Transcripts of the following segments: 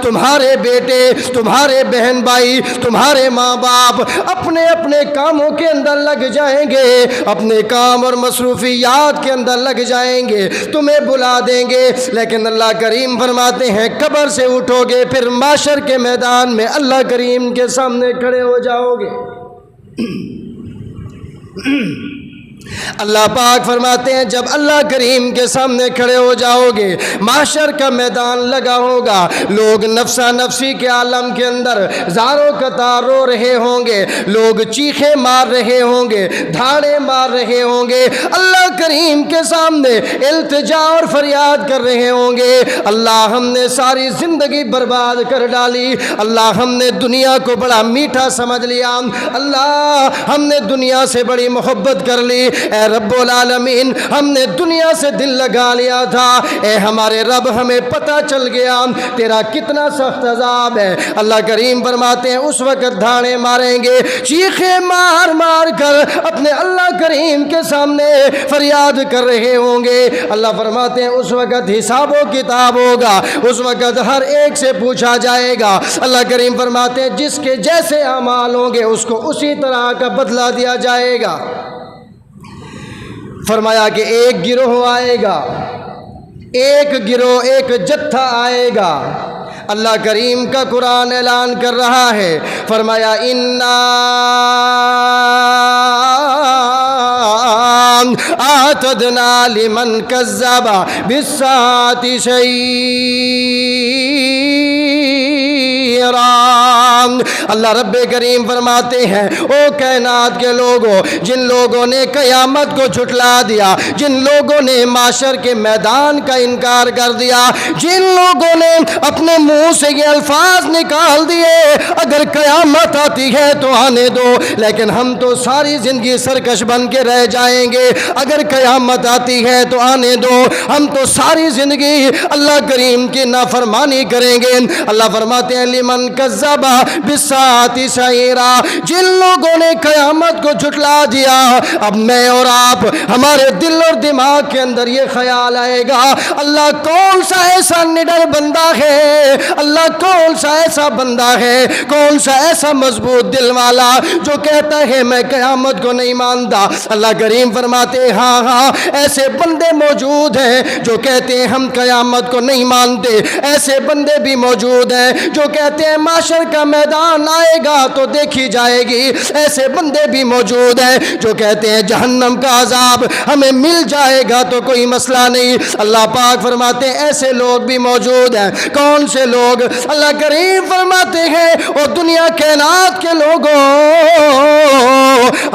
تمہارے بیٹے، تمہارے بہن بھائی، تمہارے ماں باپ اپنے اپنے کاموں کے اندر لگ جائیں گے، اپنے کام اور مصروفیات کے اندر لگ جائیں گے، تمہیں بلا دیں گے، لیکن اللہ کریم فرماتے ہیں قبر سے اٹھو گے، پھر محشر کے میدان میں اللہ کریم کے سامنے کھڑے ہو جاؤ گے۔ اللہ پاک فرماتے ہیں جب اللہ کریم کے سامنے کھڑے ہو جاؤ گے، محشر کا میدان لگا ہوگا، لوگ نفسا نفسی کے عالم کے اندر زاروں قطار رو رہے ہوں گے، لوگ چیخیں مار رہے ہوں گے، دھاڑے مار رہے ہوں گے، اللہ کریم کے سامنے التجا اور فریاد کر رہے ہوں گے، اللہ ہم نے ساری زندگی برباد کر ڈالی، اللہ ہم نے دنیا کو بڑا میٹھا سمجھ لیا، اللہ ہم نے دنیا سے بڑی محبت کر لی، اے رب العالمین ہم نے دنیا سے دل لگا لیا تھا، اے ہمارے رب ہمیں پتہ چل گیا تیرا کتنا سخت عذاب ہے۔ اللہ کریم فرماتے ہیں اس وقت دھاڑے ماریں گے، چیخیں مار مار کر اپنے اللہ کریم کے سامنے فریاد کر رہے ہوں گے۔ اللہ فرماتے ہیں اس وقت حساب و کتاب ہوگا، اس وقت ہر ایک سے پوچھا جائے گا۔ اللہ کریم فرماتے ہیں جس کے جیسے اعمال ہوں گے اس کو اسی طرح کا بدلہ دیا جائے گا۔ فرمایا کہ ایک گروہ آئے گا، ایک گروہ، ایک جتھا آئے گا۔ اللہ کریم کا قرآن اعلان کر رہا ہے، فرمایا اِنَّا اعتدنا لمن کذب بالساعة اللہ رب کریم فرماتے ہیں او کائنات کے لوگوں، جن لوگوں نے قیامت کو جھٹلا دیا، جن لوگوں نے معاشر کے میدان کا انکار کر دیا، جن لوگوں نے اپنے منہ سے یہ الفاظ نکال دیے اگر قیامت آتی ہے تو آنے دو، لیکن ہم تو ساری زندگی سرکش بن کے رہ جائیں گے، اگر قیامت آتی ہے تو آنے دو، ہم تو ساری زندگی اللہ کریم کی نافرمانی کریں گے۔ اللہ فرماتے ہیں لمن کذب بالساعة سعیرا، جن لوگوں نے قیامت کو جھٹلا دیا، اب میں اور آپ ہمارے دل اور دماغ کے اندر یہ خیال آئے گا اللہ کون سا ایسا نڈر بندہ ہے، اللہ کون سا ایسا بندہ ہے، کون سا ایسا مضبوط دل والا جو کہتا ہے میں قیامت کو نہیں مانتا۔ اللہ کریم فرماتے ہیں ہاں ہاں ایسے بندے موجود ہیں جو کہتے ہیں ہم قیامت کو نہیں مانتے، ایسے بندے بھی موجود ہیں جو کہتے ہیں معاشر کا میدان آئے گا تو دیکھی جائے گی، ایسے بندے بھی موجود ہیں جو کہتے ہیں جہنم کا عذاب ہمیں مل جائے گا تو کوئی مسئلہ نہیں۔ اللہ پاک فرماتے ہیں ایسے لوگ بھی موجود ہیں۔ کون سے لوگ؟ اللہ کریم فرماتے ہیں اور دنیا کائنات کے لوگوں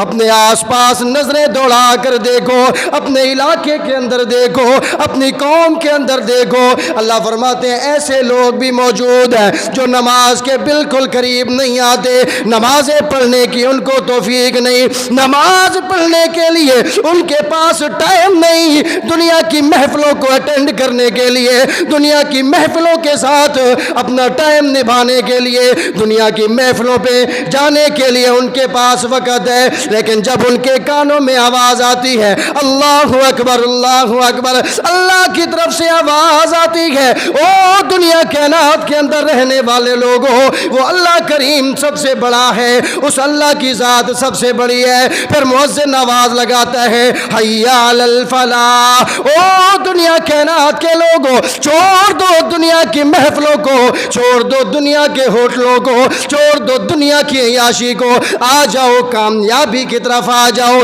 اپنے آس پاس نظریں دوڑا کر دیکھو، اپنے علاقے کے اندر دیکھو، اپنی قوم کے اندر دیکھو، اللہ فرماتے ہیں ایسے لوگ بھی موجود ہیں جو نماز کے بالکل قریب نہیں آتے، نمازیں پڑھنے کی ان کو توفیق نہیں، نماز پڑھنے کے لیے ان کے پاس ٹائم نہیں، دنیا کی محفلوں کو اٹینڈ کرنے کے لیے، دنیا کی محفلوں کے ساتھ اپنا ٹائم نبھانے کے لیے، دنیا کی محفلوں پہ جانے کے لیے ان کے پاس وقت ہے، لیکن جب ان کے کانوں میں آواز آتی ہے اللہ اکبر اللہ اکبر، اللہ کی طرف سے آواز آتی ہے او دنیا کائنات کے اندر رہنے والے لوگوں وہ اللہ کریم سب سے بڑا ہے، اس اللہ کی ذات سب سے بڑی ہے، پھر مؤذن آواز لگاتا ہے حی علی الفلاح، او دنیا کائنات کے لوگوں چھوڑ دو دنیا کی محفلوں کو، چھوڑ دو دنیا کے ہوٹلوں کو، چھوڑ دو دنیا کی عیاشی کو، آ جاؤ کامیابی کی طرف آ جاؤ۔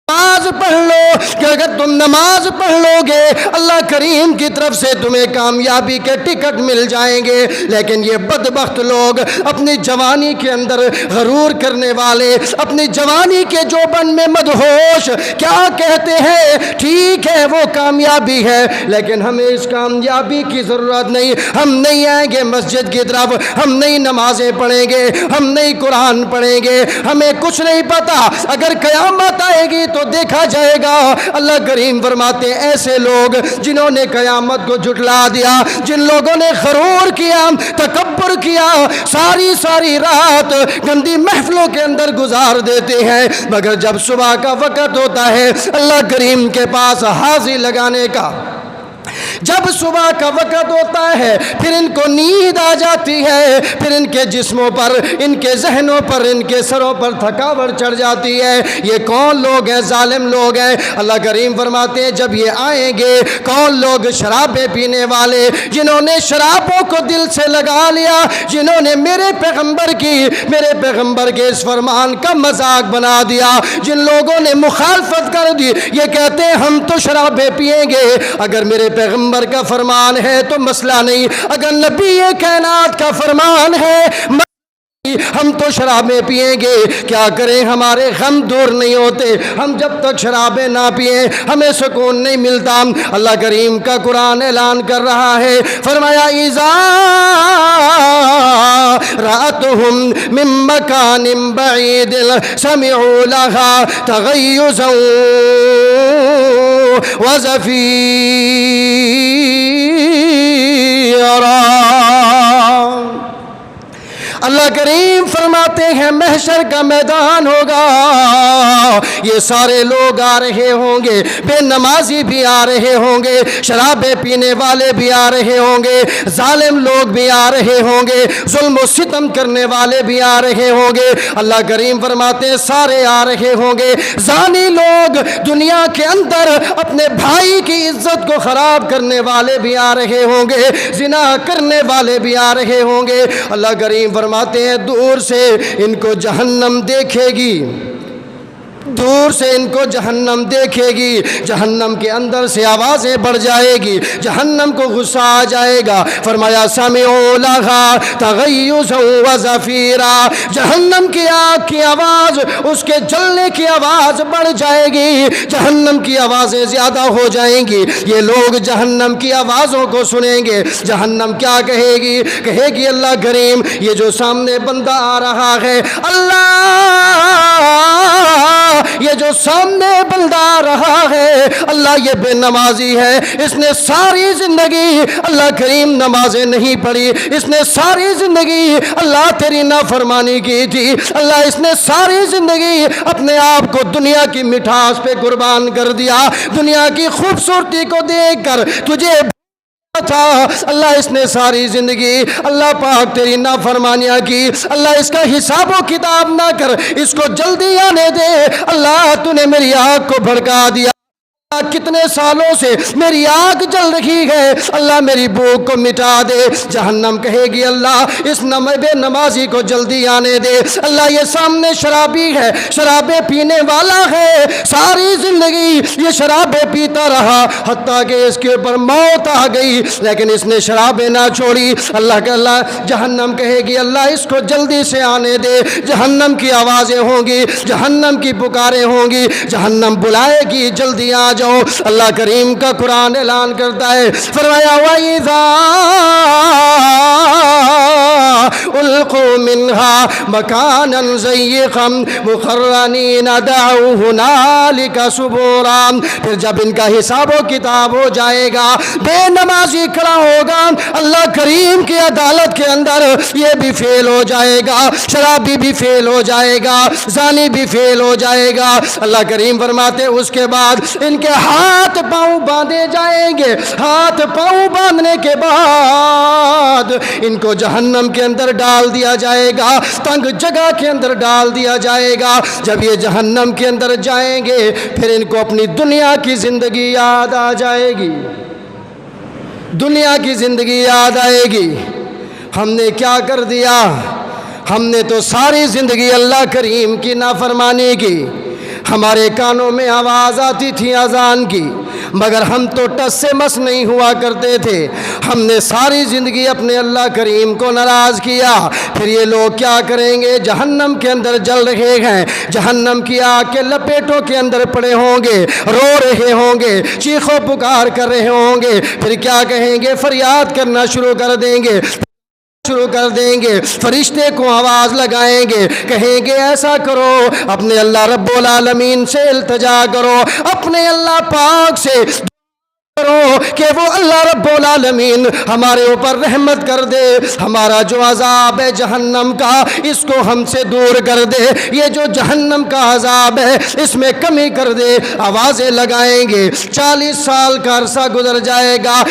نماز پڑھ لو کہ اگر تم نماز پڑھ لو گے اللہ کریم کی طرف سے تمہیں کامیابی کے ٹکٹ مل جائیں گے، لیکن یہ بدبخت لوگ اپنی جوانی کے اندر غرور کرنے والے، اپنی جوانی کے جوبن میں مدہوش کیا کہتے ہیں ٹھیک ہے وہ کامیابی ہے لیکن ہمیں اس کامیابی کی ضرورت نہیں، ہم نہیں آئیں گے مسجد کی طرف، ہم نہیں نمازیں پڑھیں گے، ہم نہیں قرآن پڑھیں گے، ہمیں کچھ نہیں پتا، اگر قیامت آئے گی تو دیکھا جائے گا۔ اللہ کریم فرماتے ہیں ایسے لوگ جنہوں نے قیامت کو جھٹلا دیا، جن لوگوں نے غرور کیا، تکبر کیا، ساری رات گندی محفلوں کے اندر گزار دیتے ہیں، مگر جب صبح کا وقت ہوتا ہے اللہ کریم کے پاس حاضری لگانے کا، جب صبح کا وقت ہوتا ہے پھر ان کو نیند آ جاتی ہے، پھر ان کے جسموں پر، ان کے ذہنوں پر، ان کے سروں پر تھکاوٹ چڑھ جاتی ہے۔ یہ کون لوگ ہیں؟ ظالم لوگ ہیں۔ اللہ کریم فرماتے ہیں جب یہ آئیں گے، کون لوگ؟ شرابیں پینے والے، جنہوں نے شرابوں کو دل سے لگا لیا، جنہوں نے میرے پیغمبر کے اس فرمان کا مذاق بنا دیا، جن لوگوں نے مخالفت کر دی۔ یہ کہتے ہیں ہم تو شرابیں پیئیں گے، اگر میرے پیغمبر کا فرمان ہے تو مسئلہ نہیں، اگر نبی کائنات کا فرمان ہے ہم تو شرابیں پیئیں گے۔ کیا کریں؟ ہمارے غم دور نہیں ہوتے، ہم جب تک شرابیں نہ پئیں ہمیں سکون نہیں ملتا۔ اللہ کریم کا قرآن اعلان کر رہا ہے، فرمایا اذا رأتهم من مکان بعید سمعوا لها تغیظا وزفیرا۔ اللہ کریم فرماتے ہیں محشر کا میدان ہوگا، یہ سارے لوگ آ رہے ہوں گے، بے نمازی بھی آ رہے ہوں گے، شرابیں پینے والے بھی آ رہے ہوں گے، ظالم لوگ بھی آ رہے ہوں گے، ظلم و ستم کرنے والے بھی آ رہے ہوں گے۔ اللہ کریم فرماتے ہیں سارے آ رہے ہوں گے۔ زانی لوگ، دنیا کے اندر اپنے بھائی کی عزت کو خراب کرنے والے بھی آ رہے ہوں گے، زنا کرنے والے بھی آ رہے ہوں گے۔ اللہ کریم فرماتے ہیں دور سے ان کو جہنم دیکھے گی، دور سے ان کو جہنم دیکھے گی، جہنم کے اندر سے آوازیں بڑھ جائے گی، جہنم کو غصہ آ جائے گا۔ فرمایا سمعوا لها تغیظا وزفیرا، جہنم کی آگ کی آواز، اس کے جلنے کی آواز بڑھ جائے گی، جہنم کی آوازیں زیادہ ہو جائیں گی۔ یہ لوگ جہنم کی آوازوں کو سنیں گے، جہنم کیا کہے گی؟ کہے گی اللہ کریم یہ جو سامنے بندہ آ رہا ہے، اللہ یہ جو سامنے بندہ آ رہا ہے، اللہ یہ بے نمازی ہے، اس نے ساری زندگی اللہ کریم نمازیں نہیں پڑھی، اس نے ساری زندگی اللہ تیری نافرمانی کی تھی، اللہ اس نے ساری زندگی اپنے آپ کو دنیا کی مٹھاس پہ قربان کر دیا، دنیا کی خوبصورتی کو دیکھ کر تجھے تھا، اللہ اس نے ساری زندگی اللہ پاک تیری نافرمانیاں کی، اللہ اس کا حساب و کتاب نہ کر، اس کو جلدی آنے دے، اللہ تو نے میری آگ کو بھڑکا دیا، کتنے سالوں سے میری آگ جل رہی ہے، اللہ میری بھوک کو مٹا دے۔ جہنم کہے گی اللہ اس بے نمازی کو جلدی آنے دے، اللہ یہ سامنے شرابی ہے، شرابیں پینے والا ہے، ساری زندگی یہ شرابیں پیتا رہا حتیٰ کہ اس کے اوپر موت آ گئی، لیکن اس نے شرابیں نہ چھوڑی۔ اللہ جہنم کہے گی اللہ اس کو جلدی سے آنے دے، جہنم کی آوازیں ہوں گی، جہنم کی پکاریں ہوں گی، جہنم بلائے گی جلدی آ جاؤ۔ اللہ کریم کا قرآن اعلان کرتا ہے، فرمایا وَإِذَا أُلْقُوا مِنْهَا مَكَانًا ضَيِّقًا مُقَرَّنِينَ دَعَوْا هُنَالِكَ ثُبُورًا، پھر جب ان کا حساب و کتاب ہو جائے گا، بے نمازی کھڑا ہوگا اللہ کریم کی عدالت کے اندر، یہ بھی فیل ہو جائے گا، شرابی بھی فیل ہو جائے گا، زانی بھی فیل ہو جائے گا۔ اللہ کریم فرماتے اس کے بعد ان کے ہاتھ پاؤں باندھے جائیں گے، ہاتھ پاؤں باندھنے کے بعد ان کو جہنم کے اندر ڈال دیا جائے گا، تنگ جگہ کے اندر ڈال دیا جائے گا۔ جب یہ جہنم کے اندر جائیں گے پھر ان کو اپنی دنیا کی زندگی یاد آ جائے گی، دنیا کی زندگی یاد آئے گی، ہم نے کیا کر دیا، ہم نے تو ساری زندگی اللہ کریم کی نافرمانی کی، ہمارے کانوں میں آواز آتی تھی اذان کی، مگر ہم تو ٹس سے مس نہیں ہوا کرتے تھے، ہم نے ساری زندگی اپنے اللہ کریم کو ناراض کیا۔ پھر یہ لوگ کیا کریں گے؟ جہنم کے اندر جل رہے ہیں، جہنم کی آگ کے لپیٹوں کے اندر پڑے ہوں گے، رو رہے ہوں گے، چیخ و پکار کر رہے ہوں گے، پھر کیا کہیں گے؟ فریاد کرنا شروع کر دیں گے، فرشتے کو آواز لگائیں گے، کہیں گے ایسا کرو، اپنے اللہ رب العالمین سے التجا کرو، اپنے اللہ پاک سے کرو کہ وہ اللہ رب العالمین ہمارے اوپر رحمت کر دے، ہمارا جو عذاب ہے جہنم کا اس کو ہم سے دور کر دے، یہ جو جہنم کا عذاب ہے اس میں کمی کر دے۔ آوازیں لگائیں گے، 40 سال کا عرصہ گزر جائے گا،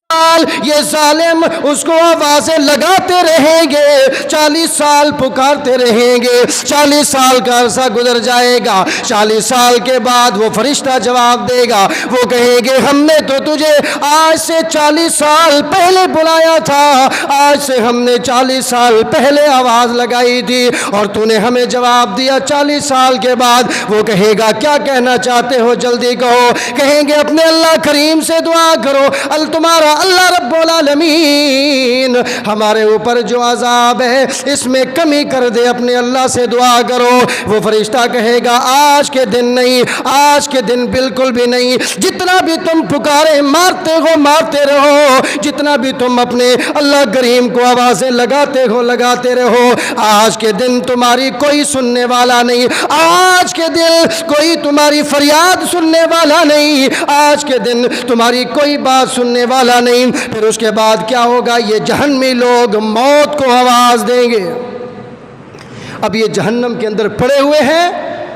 یہ ظالم اس کو آوازیں لگاتے رہیں گے، 40 سال پکارتے رہیں گے، 40 سال کا عرصہ گزر جائے گا، 40 سال کے بعد وہ فرشتہ جواب دے گا، وہ کہے گے ہم نے تو تجھے آج سے 40 سال پہلے بلایا تھا، آج سے ہم نے 40 سال پہلے آواز لگائی تھی اور تو نے ہمیں جواب دیا 40 سال کے بعد۔ وہ کہے گا کیا کہنا چاہتے ہو جلدی کہو، کہیں گے اپنے اللہ کریم سے دعا کرو، تمہارا اللہ رب العالمین ہمارے اوپر جو عذاب ہے اس میں کمی کر دے، اپنے اللہ سے دعا کرو۔ وہ فرشتہ کہے گا آج کے دن نہیں، آج کے دن بالکل بھی نہیں، جتنا بھی تم پکارے مارتے ہو مارتے رہو، جتنا بھی تم اپنے اللہ کریم کو آوازیں لگاتے ہو لگاتے رہو، آج کے دن تمہاری کوئی سننے والا نہیں، آج کے دن کوئی تمہاری فریاد سننے والا نہیں، آج کے دن تمہاری کوئی بات سننے والا نہیں۔ پھر اس کے بعد کیا ہوگا؟ یہ جہنمی لوگ موت کو آواز دیں گے۔ اب یہ جہنم کے اندر پڑے ہوئے ہیں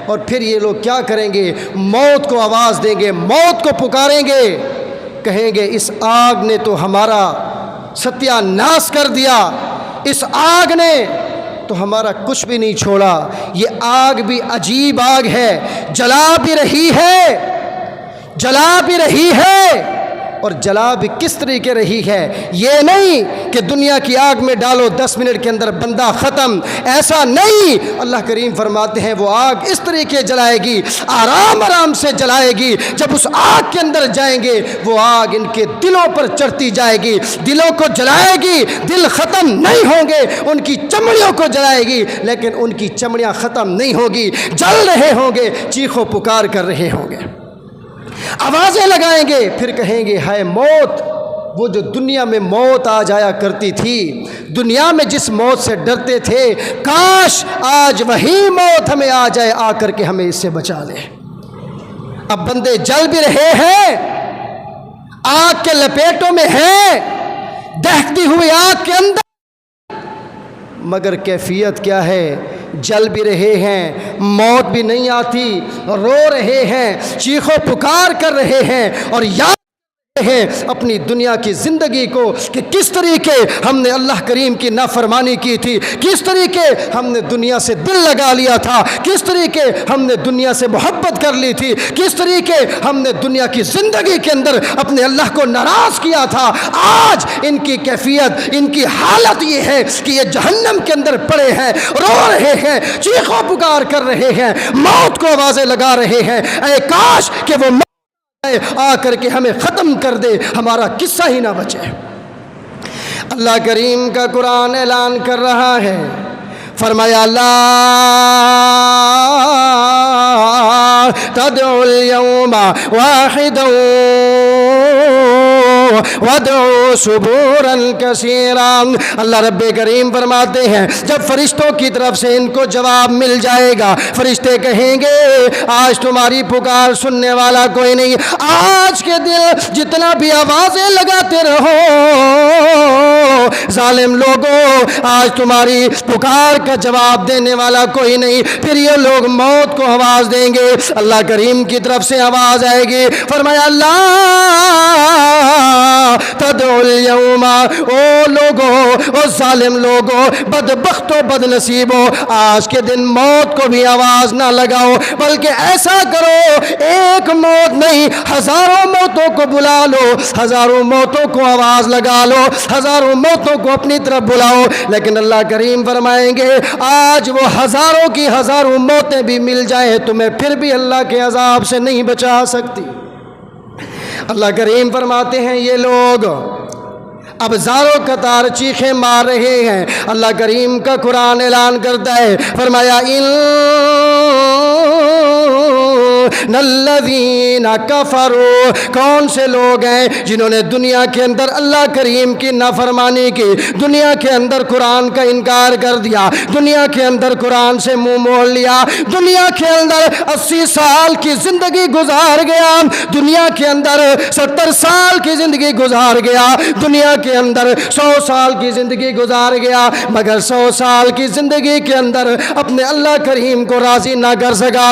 اور پھر یہ لوگ کیا کریں گے؟ موت کو آواز دیں گے، موت کو پکاریں گے، کہیں گے اس آگ نے تو ہمارا ستیہ ناش کر دیا، اس آگ نے تو ہمارا کچھ بھی نہیں چھوڑا، یہ آگ بھی عجیب آگ ہے، جلا بھی رہی ہے، جلا بھی رہی ہے، اور جلا بھی کس طریقے رہی ہے، یہ نہیں کہ دنیا کی آگ میں ڈالو 10 منٹ کے اندر بندہ ختم، ایسا نہیں۔ اللہ کریم فرماتے ہیں وہ آگ اس طریقے جلائے گی، آرام آرام سے جلائے گی، جب اس آگ کے اندر جائیں گے وہ آگ ان کے دلوں پر چڑھتی جائے گی، دلوں کو جلائے گی، دل ختم نہیں ہوں گے، ان کی چمڑیوں کو جلائے گی لیکن ان کی چمڑیاں ختم نہیں ہوگی، جل رہے ہوں گے، چیخو پکار کر رہے ہوں گے، آوازیں لگائیں گے، پھر کہیں گے ہائے موت، وہ جو دنیا میں موت آ جایا کرتی تھی، دنیا میں جس موت سے ڈرتے تھے، کاش آج وہی موت ہمیں آ جائے، آ کر کے ہمیں اس سے بچا لے۔ اب بندے جل بھی رہے ہیں، آگ کے لپیٹوں میں ہیں، دہتی ہوئی آگ کے اندر، مگر کیفیت کیا ہے؟ جل بھی رہے ہیں، موت بھی نہیں آتی، رو رہے ہیں، چیخو پکار کر رہے ہیں اور یاد ہیں اپنی دنیا کی زندگی کو کہ کس طریقے ہم نے اللہ کریم کی نافرمانی کی تھی، کس طریقے ہم نے دنیا سے دل لگا لیا تھا، کس طریقے ہم نے دنیا سے محبت کر لی تھی، کس طریقے ہم نے دنیا کی زندگی کے اندر اپنے اللہ کو ناراض کیا تھا۔ آج ان کی کیفیت، ان کی حالت یہ ہے کہ یہ جہنم کے اندر پڑے ہیں، رو رہے ہیں، چیخو پکار کر رہے ہیں، موت کو آوازیں لگا رہے ہیں، اے کاش کہ وہ آ کر کے ہمیں ختم کر دے، ہمارا قصہ ہی نہ بچے۔ اللہ کریم کا قرآن اعلان کر رہا ہے، فرمایا لا تدعوا اليوم واحدا وادعوا ثبورا کثیرا۔ اللہ رب کریم فرماتے ہیں جب فرشتوں کی طرف سے ان کو جواب مل جائے گا، فرشتے کہیں گے آج تمہاری پکار سننے والا کوئی نہیں، آج کے دل جتنا بھی آوازیں لگاتے رہو ظالم لوگوں، آج تمہاری پکار کا جواب دینے والا کوئی نہیں۔ پھر یہ لوگ موت کو آواز دیں گے، اللہ کریم کی طرف سے آواز آئے گی، فرمایا اللہ تدعو اليوم، او لوگو، او ظالم لوگو، بدبختو بد نصیبو، آج کے دن موت کو بھی آواز نہ لگاؤ، بلکہ ایسا کرو ایک موت نہیں ہزاروں موتوں کو بلا لو، ہزاروں موتوں کو آواز لگا لو، ہزاروں موتوں کو اپنی طرف بلاؤ۔ لیکن اللہ کریم فرمائیں گے آج وہ ہزاروں کی ہزاروں موتیں بھی مل جائیں تمہیں پھر بھی اللہ کے عذاب سے نہیں بچا سکتی۔ اللہ کریم فرماتے ہیں یہ لوگ اب زاروں قطار چیخیں مار رہے ہیں۔ اللہ کریم کا قرآن اعلان کرتا ہے، فرمایا الذین کفروا، کون سے لوگ ہیں جنہوں نے دنیا کے اندر اللہ کریم کی نافرمانی کی، دنیا کے اندر قرآن کا انکار کر دیا، دنیا کے اندر قرآن سے منہ موڑ لیا، دنیا کے اندر 80 سال کی زندگی گزار گیا، دنیا کے اندر 70 سال کی زندگی گزار گیا، دنیا کے اندر 100 سال کی زندگی گزار گیا، مگر 100 سال کی زندگی کے اندر اپنے اللہ کریم کو راضی نہ کر سکا۔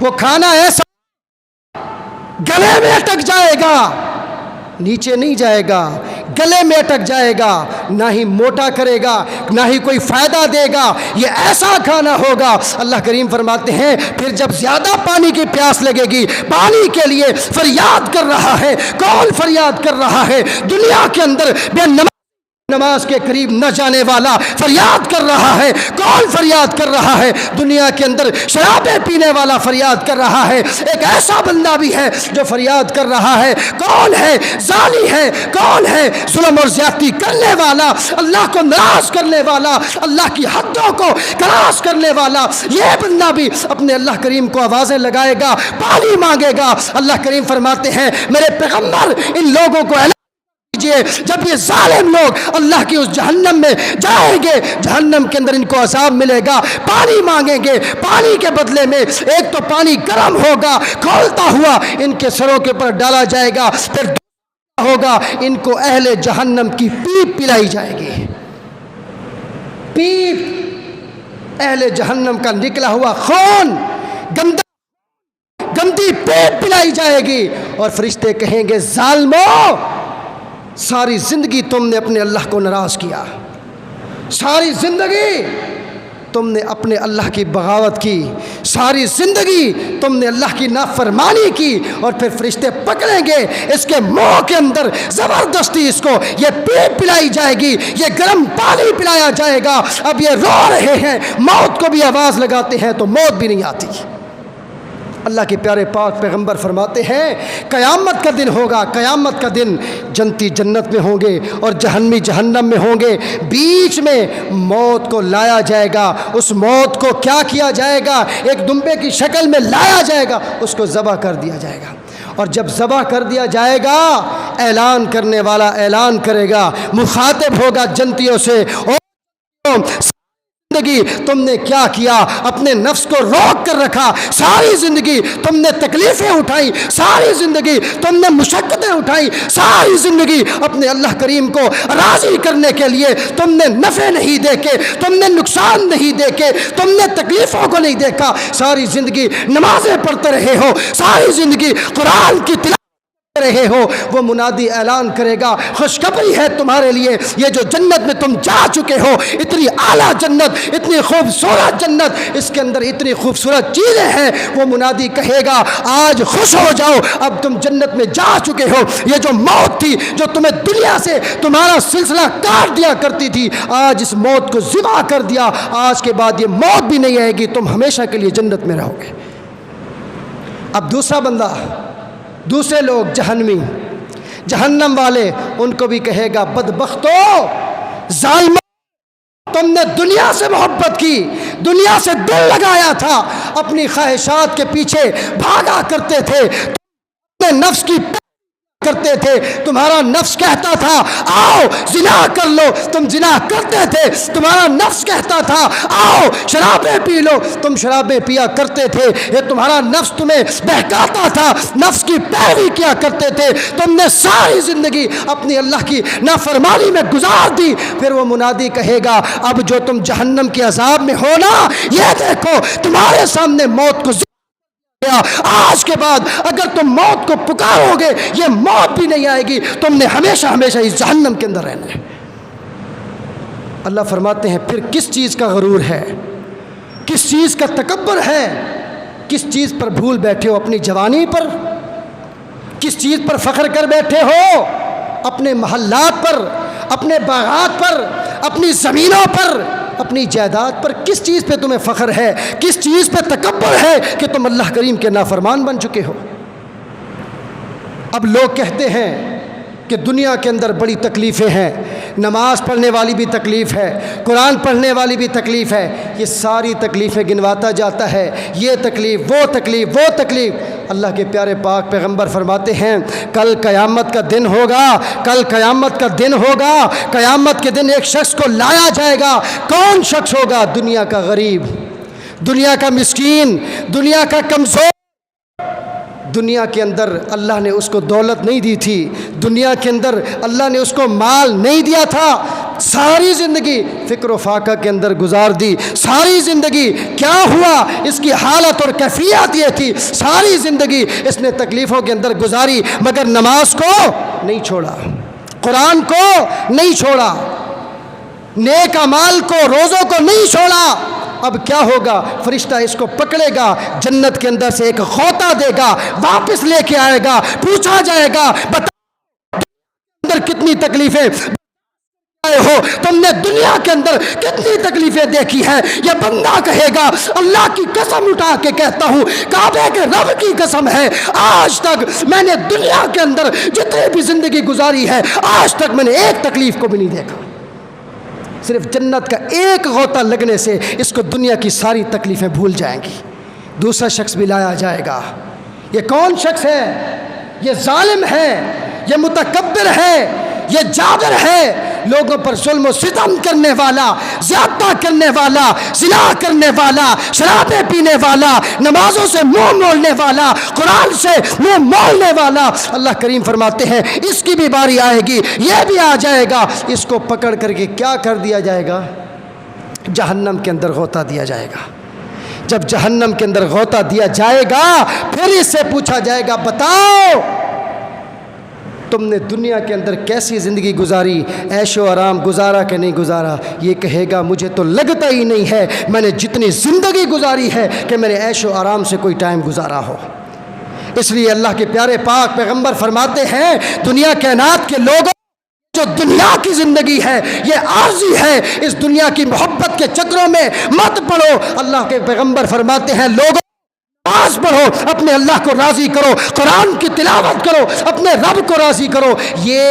وہ کھانا ایسا گلے میں اٹک جائے گا، نیچے نہیں جائے گا، گلے میں اٹک جائے گا، نہ ہی موٹا کرے گا، نہ ہی کوئی فائدہ دے گا، یہ ایسا کھانا ہوگا۔ اللہ کریم فرماتے ہیں پھر جب زیادہ پانی کی پیاس لگے گی، پانی کے لیے فریاد کر رہا ہے، کون فریاد کر رہا ہے؟ دنیا کے اندر بے نماز کے قریب نہ جانے والا فریاد کر رہا ہے۔ کون فریاد کر رہا ہے؟ دنیا کے اندر شرابیں پینے والا فریاد کر رہا ہے۔ ایک ایسا بندہ بھی ہے جو فریاد کر رہا ہے، کون ہے؟ زانی ہے، کون ہے؟ ظلم اور زیادتی کرنے والا، اللہ کو ناراض کرنے والا، اللہ کی حدوں کو کراس کرنے والا، یہ بندہ بھی اپنے اللہ کریم کو آوازیں لگائے گا، پانی مانگے گا۔ اللہ کریم فرماتے ہیں میرے پیغمبر ان لوگوں کو جب یہ ظالم لوگ اللہ کی اس جہنم میں جائیں گے، جہنم کے اندر ان کو عذاب ملے گا، پانی مانگیں گے، پانی کے بدلے میں ایک تو پانی گرم ہوگا، کھولتا ہوا ان کے سروں کے اوپر ڈالا جائے گا، پھر ہوگا ان کو اہل جہنم کی پیپ پلائی جائے گی، پیپ اہل جہنم کا نکلا ہوا خون، گندی پیپ پلائی جائے گی، اور فرشتے کہیں گے ظالمو، ساری زندگی تم نے اپنے اللہ کو ناراض کیا، ساری زندگی تم نے اپنے اللہ کی بغاوت کی، ساری زندگی تم نے اللہ کی نافرمانی کی، اور پھر فرشتے پکڑیں گے اس کے منہ کے اندر زبردستی اس کو یہ پیپ پلائی جائے گی، یہ گرم پانی پلایا جائے گا۔ اب یہ رو رہے ہیں، موت کو بھی آواز لگاتے ہیں تو موت بھی نہیں آتی۔ اللہ کے پیارے پاک پیغمبر فرماتے ہیں قیامت کا دن ہوگا، قیامت کا دن جنتی جنت میں ہوں گے اور جہنمی جہنم میں ہوں گے، بیچ میں موت کو لایا جائے گا۔ اس موت کو کیا کیا جائے گا؟ ایک دمبے کی شکل میں لایا جائے گا، اس کو ذبح کر دیا جائے گا، اور جب ذبح کر دیا جائے گا اعلان کرنے والا اعلان کرے گا، مخاطب ہوگا جنتیوں سے، زندگی تم نے کیا کیا؟ اپنے نفس کو روک کر رکھا، ساری زندگی تم نے تکلیفیں اٹھائی، ساری زندگی تم نے مشقتیں اٹھائی، ساری زندگی اپنے اللہ کریم کو راضی کرنے کے لیے تم نے نفع نہیں دیکھے، تم نے نقصان نہیں دیکھے، تم نے تکلیفوں کو نہیں دیکھا، ساری زندگی نمازیں پڑھتے رہے ہو، ساری زندگی قرآن کی تلاوت رہے ہو، وہ منادی اعلان کرے گا خوشخبری ہے تمہارے لیے، یہ جو جنت میں تم جا چکے ہو، اتنی اعلیٰ جنت، اتنی خوبصورت جنت، اس کے اندر اتنی خوبصورت چیزیں ہیں، وہ منادی کہے گا آج خوش ہو جاؤ، اب تم جنت میں جا چکے ہو، یہ جو موت تھی جو تمہیں دنیا سے تمہارا سلسلہ کاٹ دیا کرتی تھی، آج اس موت کو ذبح کر دیا، آج کے بعد یہ موت بھی نہیں آئے گی، تم ہمیشہ کے لیے جنت میں رہو گے۔ اب دوسرا بندہ، دوسرے لوگ جہنمی، جہنم والے، ان کو بھی کہے گا بدبختو، ظالمو، تم نے دنیا سے محبت کی، دنیا سے دل لگایا تھا، اپنی خواہشات کے پیچھے بھاگا کرتے تھے، تم نے نفس کی کرتے تھے، تمہارا نفس کہتا تھا آؤ زنا کر لو، تم زنا کرتے تھے، تمہارا نفس کہتا تھا آؤ شرابیں پی لو، تم شرابیں پیا کرتے تھے، یہ تمہارا نفس تمہیں بہکاتا تھا، نفس کی پیروی کیا کرتے تھے، تم نے ساری زندگی اپنی اللہ کی نافرمانی میں گزار دی۔ پھر وہ منادی کہے گا اب جو تم جہنم کے عذاب میں ہو نا، یہ دیکھو تمہارے سامنے موت کو آج کے بعد اگر تم موت کو پکارو گے یہ موت بھی نہیں آئے گی، تم نے ہمیشہ ہمیشہ اس جہنم کے اندر رہنا ہے۔ اللہ فرماتے ہیں پھر کس چیز کا غرور ہے، کس چیز کا تکبر ہے، کس چیز پر بھول بیٹھے ہو؟ اپنی جوانی پر، کس چیز پر فخر کر بیٹھے ہو؟ اپنے محلات پر، اپنے باغات پر، اپنی زمینوں پر، اپنی جائیداد پر، کس چیز پہ تمہیں فخر ہے، کس چیز پہ تکبر ہے کہ تم اللہ کریم کے نافرمان بن چکے ہو؟ اب لوگ کہتے ہیں کہ دنیا کے اندر بڑی تکلیفیں ہیں، نماز پڑھنے والی بھی تکلیف ہے، قرآن پڑھنے والی بھی تکلیف ہے، یہ ساری تکلیفیں گنواتا جاتا ہے، یہ تکلیف وہ تکلیف وہ تکلیف۔ اللہ کے پیارے پاک پیغمبر فرماتے ہیں کل قیامت کا دن ہوگا، کل قیامت کا دن ہوگا، قیامت کے دن ایک شخص کو لایا جائے گا، کون شخص ہوگا؟ دنیا کا غریب، دنیا کا مسکین، دنیا کا کمزور، دنیا کے اندر اللہ نے اس کو دولت نہیں دی تھی، دنیا کے اندر اللہ نے اس کو مال نہیں دیا تھا، ساری زندگی فکر و فاقہ کے اندر گزار دی، ساری زندگی کیا ہوا اس کی حالت اور کیفیت یہ تھی، ساری زندگی اس نے تکلیفوں کے اندر گزاری، مگر نماز کو نہیں چھوڑا، قرآن کو نہیں چھوڑا، نیک اعمال کو، روزوں کو نہیں چھوڑا۔ اب کیا ہوگا؟ فرشتہ اس کو پکڑے گا، جنت کے اندر سے ایک غوطہ دے گا، واپس لے کے آئے گا، پوچھا جائے گا بتا اندر کتنی تکلیفیں ہو، تم نے دنیا کے اندر کتنی تکلیفیں دیکھی ہیں؟ یہ بندہ کہے گا اللہ کی قسم اٹھا کے کہتا ہوں، کعبے کے رب کی قسم ہے، آج تک میں نے دنیا کے اندر جتنی بھی زندگی گزاری ہے، آج تک میں نے ایک تکلیف کو بھی نہیں دیکھا۔ صرف جنت کا ایک غوطہ لگنے سے اس کو دنیا کی ساری تکلیفیں بھول جائیں گی۔ دوسرا شخص بھی لایا جائے گا۔ یہ کون شخص ہے؟ یہ ظالم ہے، یہ متکبر ہے، یہ جابر ہے، لوگوں پر ظلم و ستم کرنے والا، زیادہ کرنے والا، زنا کرنے والا، شرابیں پینے والا، نمازوں سے منہ موڑنے والا، قرآن سے منہ موڑنے والا۔ اللہ کریم فرماتے ہیں اس کی بھی باری آئے گی، یہ بھی آ جائے گا، اس کو پکڑ کر کے کیا کر دیا جائے گا؟ جہنم کے اندر غوطہ دیا جائے گا۔ جب جہنم کے اندر غوطہ دیا جائے گا پھر اس سے پوچھا جائے گا بتاؤ تم نے دنیا کے اندر کیسی زندگی گزاری، عیش و آرام گزارا کہ نہیں گزارا؟ یہ کہے گا مجھے تو لگتا ہی نہیں ہے میں نے جتنی زندگی گزاری ہے کہ میں نے عیش و آرام سے کوئی ٹائم گزارا ہو۔ اس لیے اللہ کے پیارے پاک پیغمبر فرماتے ہیں دنیا کائنات کے لوگوں، جو دنیا کی زندگی ہے یہ عارضی ہے، اس دنیا کی محبت کے چکروں میں مت پڑو۔ اللہ کے پیغمبر فرماتے ہیں لوگوں نماز پڑھو، اپنے اللہ کو راضی کرو، قرآن کی تلاوت کرو، اپنے رب کو راضی کرو۔ یہ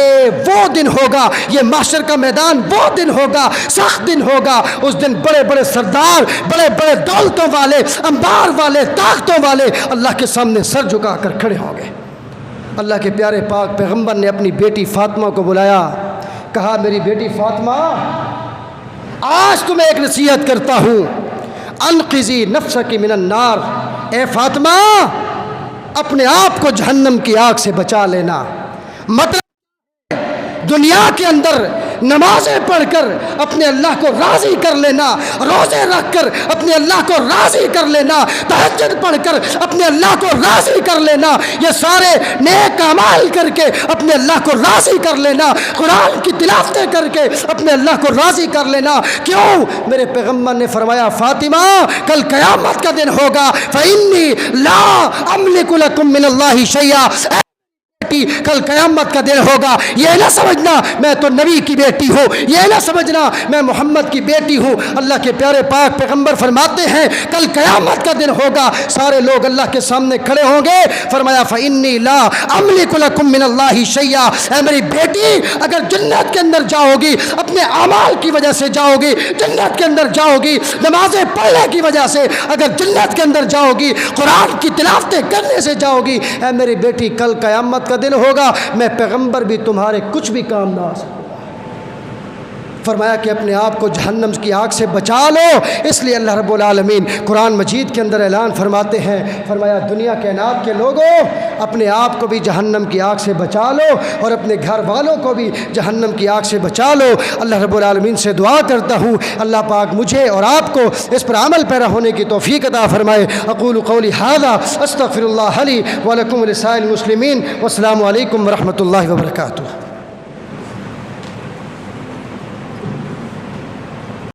وہ دن ہوگا، یہ محشر کا میدان وہ دن ہوگا، سخت دن ہوگا۔ اس دن بڑے بڑے سردار، بڑے بڑے دولتوں والے، انبار والے، طاقتوں والے اللہ کے سامنے سر جھکا کر کھڑے ہوں گے۔ اللہ کے پیارے پاک پیغمبر نے اپنی بیٹی فاطمہ کو بلایا، کہا میری بیٹی فاطمہ آج تمہیں ایک نصیحت کرتا ہوں، انقذی نفسک من النار، اے فاطمہ اپنے آپ کو جہنم کی آگ سے بچا لینا۔ مطلب دنیا کے اندر نمازیں پڑھ کر اپنے اللہ کو راضی کر لینا، روزے رکھ کر اپنے اللہ کو راضی کر لینا، تہجد پڑھ کر اپنے اللہ کو راضی کر لینا، یہ سارے نیک اعمال کر کے اپنے اللہ کو راضی کر لینا، قرآن کی تلاوتیں کر کے اپنے اللہ کو راضی کر لینا۔ کیوں؟ میرے پیغمبر نے فرمایا فاطمہ کل قیامت کا دن ہوگا، فَإِنِّي لَا أَمْلِكُ لَكُم مِّنَ اللَّهِ شَيْئًا، کل قیامت کا دن ہوگا، یہ نہ سمجھنا میں تو نبی کی بیٹی ہوں، یہ نہ سمجھنا میں محمد کی بیٹی ہوں۔ اللہ کے پیارے پاک پیغمبر فرماتے ہیں کل قیامت کا دن ہوگا، سارے لوگ اللہ کے سامنے کھڑے ہوں گے، فرمایا فَإِنِّي لَا أَمْلِكُ لَكُم مِّنَ اللَّهِ شَيْئًا، اے میری بیٹی اگر جنت کے اندر جاؤ گی اپنے اعمال کی وجہ سے جاؤ گی، جنت کے اندر جاؤ گی نمازیں پڑھنے کی وجہ سے، اگر جنت کے اندر جاؤ گی قرآن کی تلاوتیں کرنے سے جاؤ گی، اے میری بیٹی کل قیامت کا دن ہوگا میں پیغمبر بھی تمہارے کچھ بھی کام نہ آ سکوں۔ فرمایا کہ اپنے آپ کو جہنم کی آگ سے بچا لو۔ اس لیے اللہ رب العالمین قرآن مجید کے اندر اعلان فرماتے ہیں، فرمایا دنیا کائنات کے لوگوں اپنے آپ کو بھی جہنم کی آگ سے بچا لو اور اپنے گھر والوں کو بھی جہنم کی آگ سے بچا لو۔ اللہ رب العالمین سے دعا کرتا ہوں اللہ پاک مجھے اور آپ کو اس پر عمل پیرا ہونے کی توفیق عطا فرمائے۔ اقول قولی ھذا استغفر اللہ لی ولکم ولسائر المسلمین، والسلام علیکم ورحمۃ اللہ وبرکاتہ۔